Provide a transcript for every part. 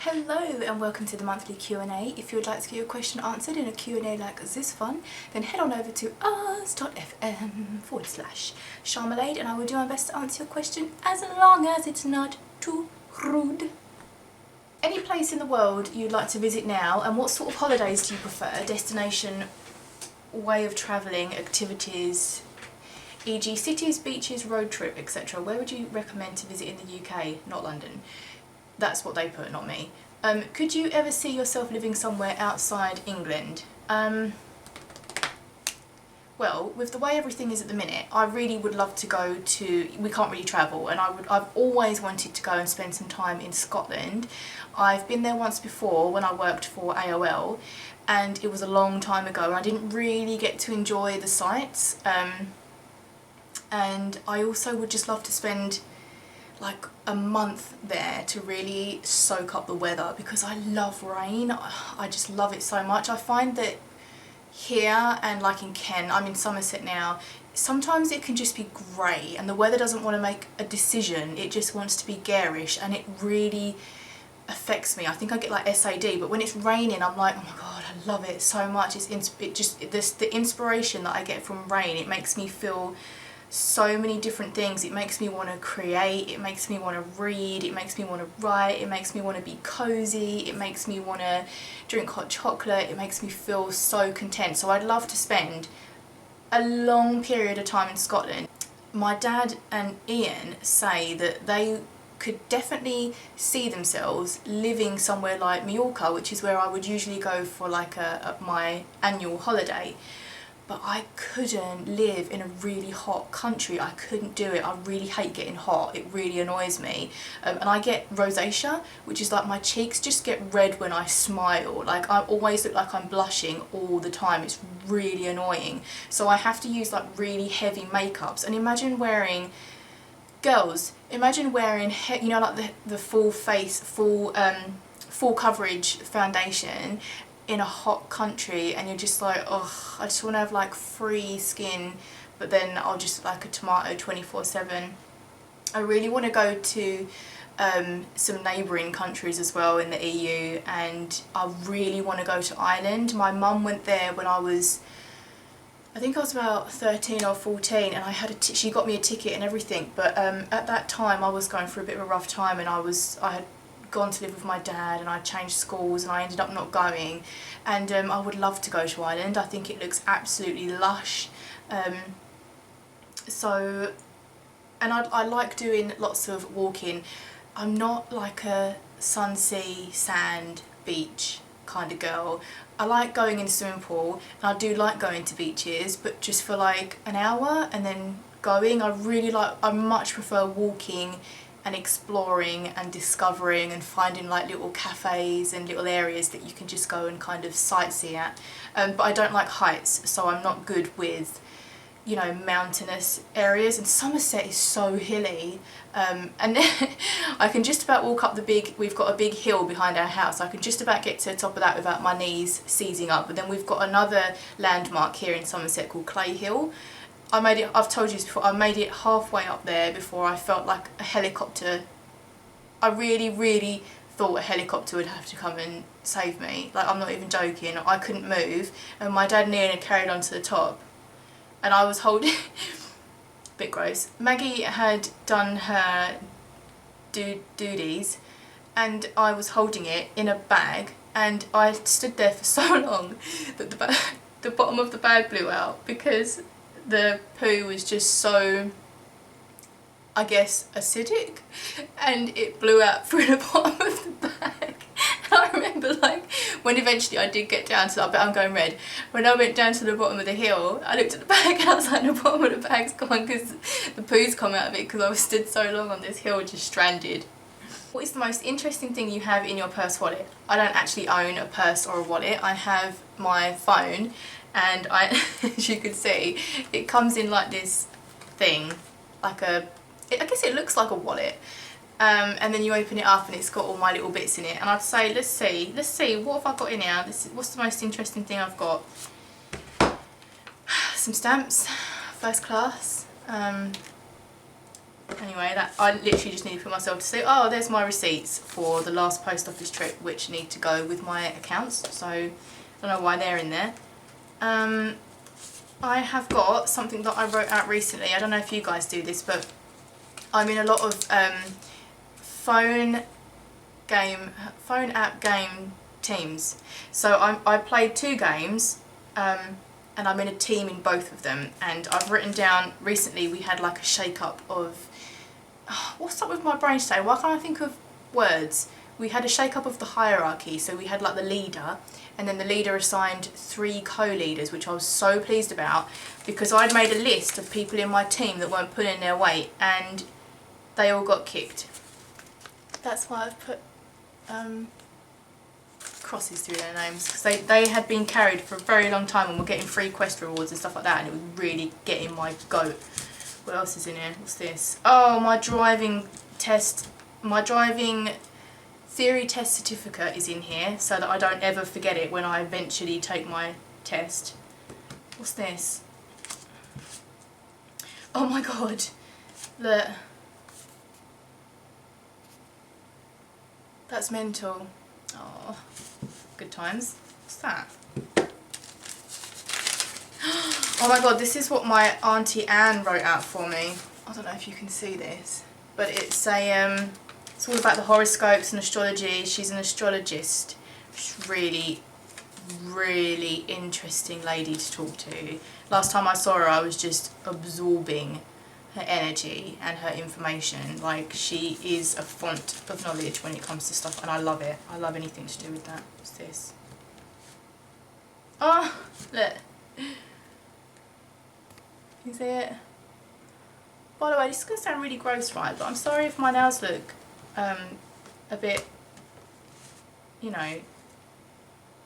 Hello and welcome to the monthly Q&A. If you would like to get your question answered in a Q&A like this fun, then head on over to us.fm/Sharmalade and I will do my best to answer your question as long as it's not too rude. Any place in the world you'd like to visit now, and what sort of holidays do you prefer? Destination, way of travelling, activities, e.g. cities, beaches, road trip, etc. Where would you recommend to visit in the UK, not London? That's what they put, not me. Could you ever see yourself living somewhere outside England? Well, with the way everything is at the minute, I really would love to go to, we can't really travel, and I've always wanted to go and spend some time in Scotland. I've been there once before when I worked for AOL, and it was a long time ago and I didn't really get to enjoy the sights. And I also would just love to spend like a month there to really soak up the weather, because I love rain. I just love it so much. I find that here and like in Kent, I'm in Somerset now, sometimes it can just be grey and the weather doesn't want to make a decision, it just wants to be garish, and it really affects me. I think I get like SAD, but when it's raining I'm like, oh my god, I love it so much. The inspiration that I get from rain, it makes me feel so many different things. It makes me want to create, it makes me want to read, it makes me want to write, it makes me want to be cozy, it makes me want to drink hot chocolate, it makes me feel so content. So I'd love to spend a long period of time in Scotland. My dad and Ian say that they could definitely see themselves living somewhere like Mallorca, which is where I would usually go for like my annual holiday. But I couldn't live in a really hot country. I couldn't do it. I really hate getting hot. It really annoys me. And I get rosacea, which is like my cheeks just get red when I smile. Like I always look like I'm blushing all the time. It's really annoying. So I have to use like really heavy makeups. And imagine wearing, girls, imagine wearing, you know, like the full face, full coverage foundation in a hot country, and you're just like, oh, I just want to have like free skin, but then I'll just like a tomato 24/7. I really want to go to some neighbouring countries as well in the EU, and I really want to go to Ireland. My mum went there when I think I was about 13 or 14, and I had she got me a ticket and everything, but at that time I was going through a bit of a rough time, and I had gone to live with my dad and I changed schools and I ended up not going, and I would love to go to Ireland. I think it looks absolutely lush, and I like doing lots of walking. I'm not like a sun, sea, sand, beach kind of girl. I like going in a swimming pool, and I do like going to beaches, but just for like an hour and then going. I much prefer walking and exploring and discovering and finding like little cafes and little areas that you can just go and kind of sightsee at. But I don't like heights, so I'm not good with, you know, mountainous areas, and Somerset is so hilly, and I can just about walk up we've got a big hill behind our house, I can just about get to the top of that without my knees seizing up. But then we've got another landmark here in Somerset called Clay Hill. I've told you this before, I made it halfway up there before I felt like a helicopter, I really thought a helicopter would have to come and save me. Like, I'm not even joking, I couldn't move, and my dad and Ian had carried on to the top, and I was holding, bit gross, Maggie had done her duties, and I was holding it in a bag, and I stood there for so long that the bottom of the bag blew out, because the poo was just so, I guess, acidic, and it blew out through the bottom of the bag. And I remember, like, when eventually I did get down to, I bet I'm going red, when I went down to the bottom of the hill, I looked at the bag and I was like, the bottom of the bag's gone because the poo's come out of it, because I was stood so long on this hill just stranded. What is the most interesting thing you have in your purse wallet? I don't actually own a purse or a wallet. I have my phone, and as you can see, it comes in like this thing, like I guess it looks like a wallet, and then you open it up and it's got all my little bits in it, and I'd say, let's see, what have I got in here? What's the most interesting thing I've got? Some stamps, first class, Anyway, that I literally just need to put myself to sleep. Oh, there's my receipts for the last post office trip, which need to go with my accounts. So I don't know why they're in there. I have got something that I wrote out recently. I don't know if you guys do this, but I'm in a lot of phone app game teams. So I played 2 games, and I'm in a team in both of them. And I've written down recently we had like a shake-up of what's up with my brain today? Why can't I think of words? We had a shake-up of the hierarchy. So we had like the leader, and then the leader assigned 3 co-leaders, which I was so pleased about because I'd made a list of people in my team that weren't pulling their weight, and they all got kicked. That's why I've put crosses through their names, because they had been carried for a very long time and were getting free quest rewards and stuff like that, and it was really getting my goat. What else is in here? What's this? Oh, my driving theory test certificate is in here so that I don't ever forget it when I eventually take my test. What's this? Oh my god, look. That's mental. Oh, good times. What's that? Oh my god, this is what my Auntie Anne wrote out for me. I don't know if you can see this, but it's it's all about the horoscopes and astrology. She's an astrologist. She's really, really interesting lady to talk to. Last time I saw her, I was just absorbing her energy and her information. Like, she is a font of knowledge when it comes to stuff, and I love it. I love anything to do with that. What's this? Oh, look. Can you see it? By the way, this is going to sound really gross, right? But I'm sorry if my nails look a bit, you know,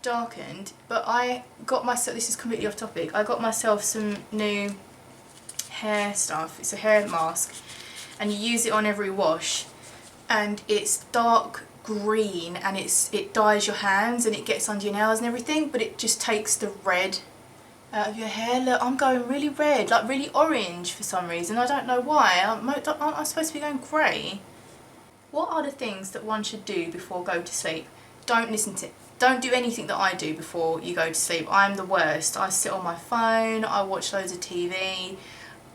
darkened. But I got myself, this is completely off topic, I got myself some new hair stuff. It's a hair mask, and you use it on every wash, and it's dark green, and it dyes your hands and it gets under your nails and everything, but it just takes the red out of your hair. Look, I'm going really red, like really orange for some reason. I don't know why. Aren't I supposed to be going grey? What are the things that one should do before go to sleep? Don't do anything that I do before you go to sleep. I'm the worst. I sit on my phone, I watch loads of TV,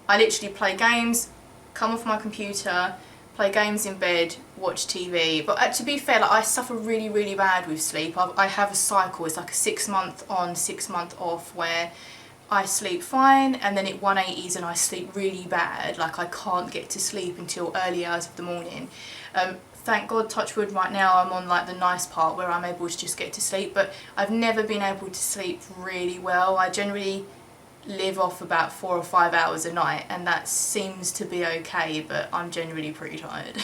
I literally play games, come off my computer, play games in bed, watch TV. But to be fair, like, I suffer really, really bad with sleep. I have a cycle. It's like a 6-month on, 6-month off, where I sleep fine and then it 180s and I sleep really bad. Like, I can't get to sleep until early hours of the morning. Thank God, touch wood, right now I'm on like the nice part where I'm able to just get to sleep, but I've never been able to sleep really well. I generally live off about 4 or 5 hours a night, and that seems to be okay, but I'm generally pretty tired.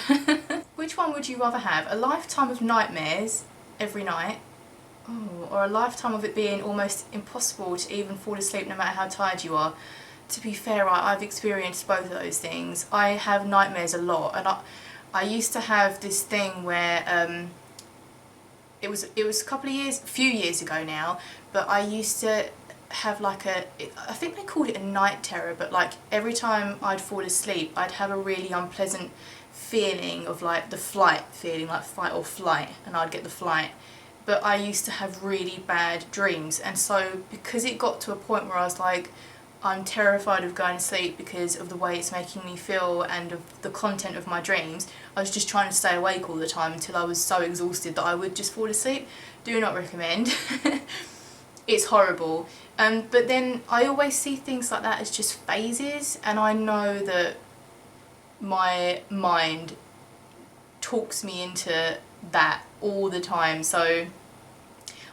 Which one would you rather have? A lifetime of nightmares every night, or a lifetime of it being almost impossible to even fall asleep no matter how tired you are? To be fair, I've experienced both of those things. I have nightmares a lot, and I used to have this thing where it was a few years ago now, but I used to have like I think they called it a night terror, but like every time I'd fall asleep I'd have a really unpleasant feeling of like the flight feeling, like fight or flight, and I'd get the flight. But I used to have really bad dreams, and so because it got to a point where I was like, I'm terrified of going to sleep because of the way it's making me feel and of the content of my dreams, I was just trying to stay awake all the time until I was so exhausted that I would just fall asleep. Do not recommend. It's horrible. But then I always see things like that as just phases, and I know that my mind talks me into that all the time, so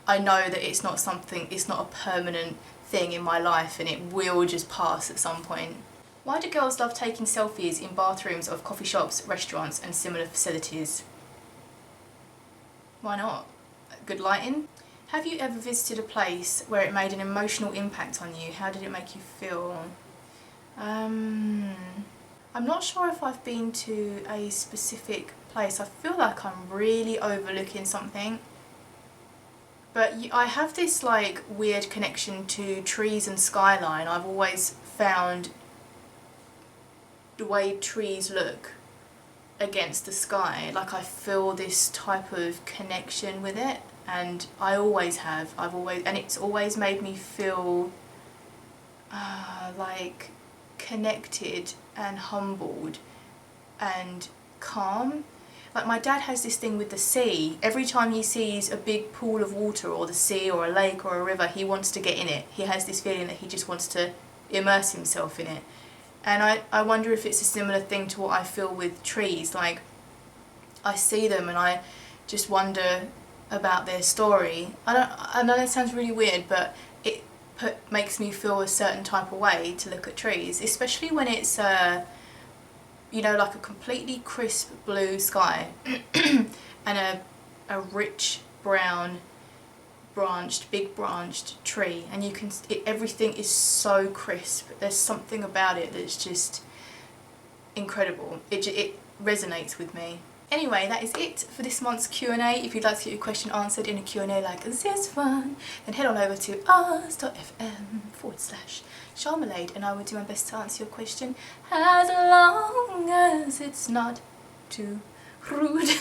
I know that it's not a permanent thing in my life, and it will just pass at some point. Why do girls love taking selfies in bathrooms of coffee shops, restaurants and similar facilities? Why not? Good lighting? Have you ever visited a place where it made an emotional impact on you? How did it make you feel? I'm not sure if I've been to a specific place. I feel like I'm really overlooking something. But I have this like weird connection to trees and skyline. I've always found the way trees look against the sky. Like I feel this type of connection with it, and I always have. And it's always made me feel like connected and humbled and calm. Like my dad has this thing with the sea. Every time he sees a big pool of water or the sea or a lake or a river, he wants to get in it. He has this feeling that he just wants to immerse himself in it. And I wonder if it's a similar thing to what I feel with trees. Like I see them and I just wonder about their story. I know that sounds really weird, but it makes me feel a certain type of way to look at trees, especially when it's you know, like a completely crisp blue sky and a rich brown big branched tree, and you can everything is so crisp. There's something about it that's just incredible. It resonates with me. Anyway, that is it for this month's Q&A. If you'd like to get your question answered in a Q&A like this one, then head on over to ars.fm/Sharmalade and I will do my best to answer your question as long as it's not too rude.